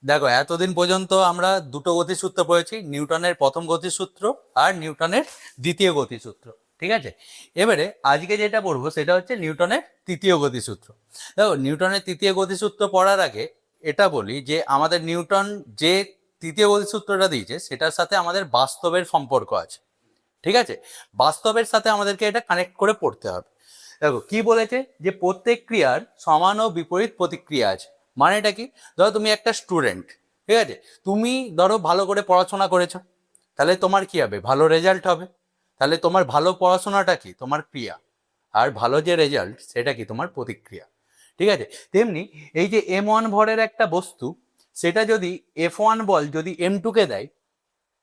দেখো, এতদিন পর্যন্ত আমরা দুটো গতিসূত্র পড়েছি, নিউটনের প্রথম গতিসূত্র আর নিউটনের দ্বিতীয় গতিসূত্র। ঠিক আছে, এবারে আজকে যেটা পড়বো সেটা হচ্ছে নিউটনের তৃতীয় গতিসূত্র। দেখো, নিউটনের তৃতীয় গতিসূত্র পড়ার আগে এটা বলি যে আমাদের নিউটন যে তৃতীয় গতিসূত্রটা দিয়েছে সেটার সাথে আমাদের বাস্তবের সম্পর্ক আছে। ঠিক আছে, বাস্তবের সাথে আমাদেরকে এটা কানেক্ট করে পড়তে হবে। দেখো কি বলেছে, যে প্রত্যেক ক্রিয়ার সমান ও বিপরীত প্রতিক্রিয়া আছে। মানেটা কি? ধরো তুমি একটা স্টুডেন্ট, ঠিক আছে, তুমি ধরো ভালো করে পড়াশোনা করেছো, তাহলে তোমার কি হবে? ভালো রেজাল্ট হবে। তাহলে তোমার ভালো পড়াশোনাটা কি? তোমার ক্রিয়া। আর ভালো যে রেজাল্ট সেটা কি? তোমার প্রতিক্রিয়া। ঠিক আছে, তেমনি এই যে M1 ভরের একটা বস্তু, সেটা যদি F1 বল যদি M2 কে দেয়,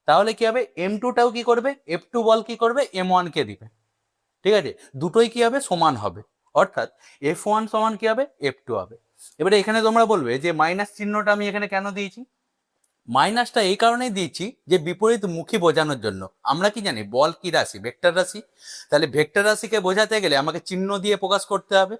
তাহলে কি হবে? M2টাও কি করবে? F2 বল কি করবে? M1 কে দিবে। ঠিক আছে, দুটোই কি হবে? সমান হবে। অর্থাৎ F1 সমান কি হবে? F2 হবে। এবারে এখানে তোমরা বলবে যে মাইনাস চিহ্নটা আমি এখানে কেন দিয়েছি? মাইনাসটা এই কারণেই দিয়েছি যে বিপরীত মুখী বোঝানোর জন্য। আমরা কি জানি বল কি রাশি? ভেক্টর রাশি। তাহলে ভেক্টর রাশিকে বোঝাতে গেলে আমাকে চিহ্ন দিয়ে প্রকাশ করতে হবে।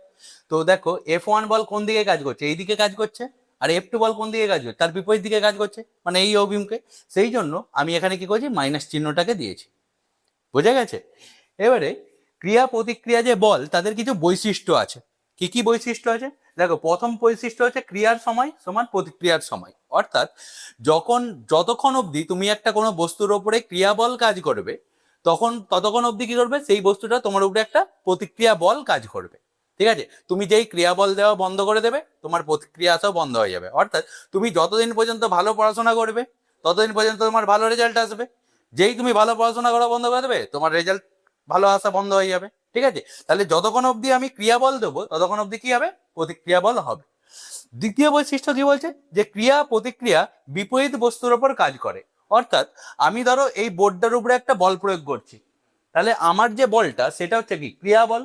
তো দেখো, F1 বল কোন দিকে কাজ করছে? এই দিকে কাজ করছে। আর F2 বল কোন দিকে কাজ করছে? তার বিপরীত দিকে কাজ করছে, মানে এই অভিমুখে। সেই জন্য আমি এখানে কি করছি? মাইনাস চিহ্নটাকে দিয়েছি। বোঝা গেছে? এবারে ক্রিয়া প্রতিক্রিয়া যে বল, তাদের কিছু বৈশিষ্ট্য আছে। কি কি বৈশিষ্ট্য আছে? দেখো, প্রথম বৈশিষ্ট্য হচ্ছে ক্রিয়ার সময় সমান প্রতিক্রিয়ার সময়। অর্থাৎ যতক্ষণ অবধি তুমি একটা কোনো বস্তুর ওপরে ক্রিয়া বল কাজ করবে, ততক্ষণ অবধি কি করবে? সেই বস্তুটা তোমার উপরে একটা প্রতিক্রিয়া বল কাজ করবে। ঠিক আছে, তুমি যেই ক্রিয়া বল দেওয়া বন্ধ করে দেবে, তোমার প্রতিক্রিয়া আসাও বন্ধ হয়ে যাবে। অর্থাৎ তুমি যতদিন পর্যন্ত ভালো পড়াশোনা করবে, ততদিন পর্যন্ত তোমার ভালো রেজাল্ট আসবে। যেই তুমি ভালো পড়াশোনা করা বন্ধ করে দেবে, তোমার রেজাল্ট ভালো আসা বন্ধ হয়ে যাবে। ঠিক আছে, তাহলে যতক্ষণ অবধি আমি ক্রিয়া বল দেবো, ততক্ষণ অবধি কি হবে? প্রতিক্রিয়া বল হবে। দ্বিতীয় বৈশিষ্ট্য কি বলছে? যে ক্রিয়া প্রতিক্রিয়া বিপরীত বস্তুর ওপর কাজ করে। অর্থাৎ আমি ধরো এই বোর্ডটার উপরে একটা বল প্রয়োগ করছি, তাহলে আমার যে বলটা সেটা হচ্ছে কি? ক্রিয়া বল।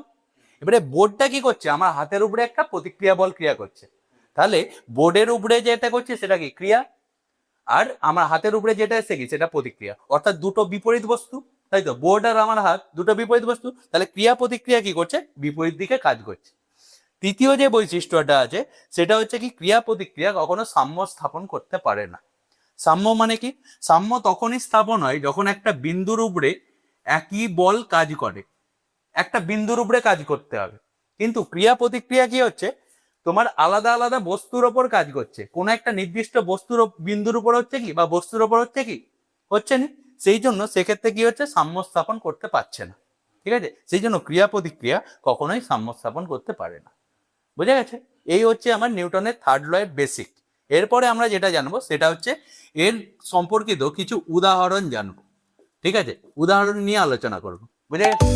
এবারে বোর্ডটা কি করছে? আমার হাতের উপরে একটা প্রতিক্রিয়া বল ক্রিয়া করছে। তাহলে বোর্ডের উপরে যেটা করছে সেটা কি? ক্রিয়া। আর আমার হাতের উপরে যেটা এসে কি? সেটা প্রতিক্রিয়া। অর্থাৎ দুটো বিপরীত বস্তু, তাই তো? বোর্ড আর আমার হাত দুটো বিপরীত বস্তু, তাহলে ক্রিয়া প্রতিক্রিয়া কি করছে? বিপরীত দিকে কাজ করছে। তৃতীয় যে বৈশিষ্ট্যটা আছে সেটা হচ্ছে কি? ক্রিয়া প্রতিক্রিয়া কখনো সাম্য স্থাপন করতে পারে না। সাম্য মানে কি? সাম্য তখনই স্থাপন হয় যখন একটা বিন্দুর উপরে একই বল কাজ করে। একটা বিন্দুর উপরে কাজ করতে হবে। কিন্তু ক্রিয়া প্রতিক্রিয়া কি হচ্ছে? তোমার আলাদা আলাদা বস্তুর ওপর কাজ করছে। কোন একটা নির্দিষ্ট বিন্দুর উপর হচ্ছে কি, বা বস্তুর ওপর হচ্ছে কি? হচ্ছে না। সেই জন্য সেক্ষেত্রে কি হচ্ছে? সাম্য স্থাপন করতে পারছে না। ঠিক আছে, সেই জন্য ক্রিয়া প্রতিক্রিয়া কখনোই সাম্য স্থাপন করতে পারে না। বুঝা গেছে? এই হচ্ছে আমার নিউটনের থার্ড ল এর বেসিক। এরপরে আমরা যেটা জানবো সেটা হচ্ছে এর সম্পর্কিত কিছু উদাহরণ জানবো। ঠিক আছে, উদাহরণ নিয়ে আলোচনা করবো। বুঝা গেছে?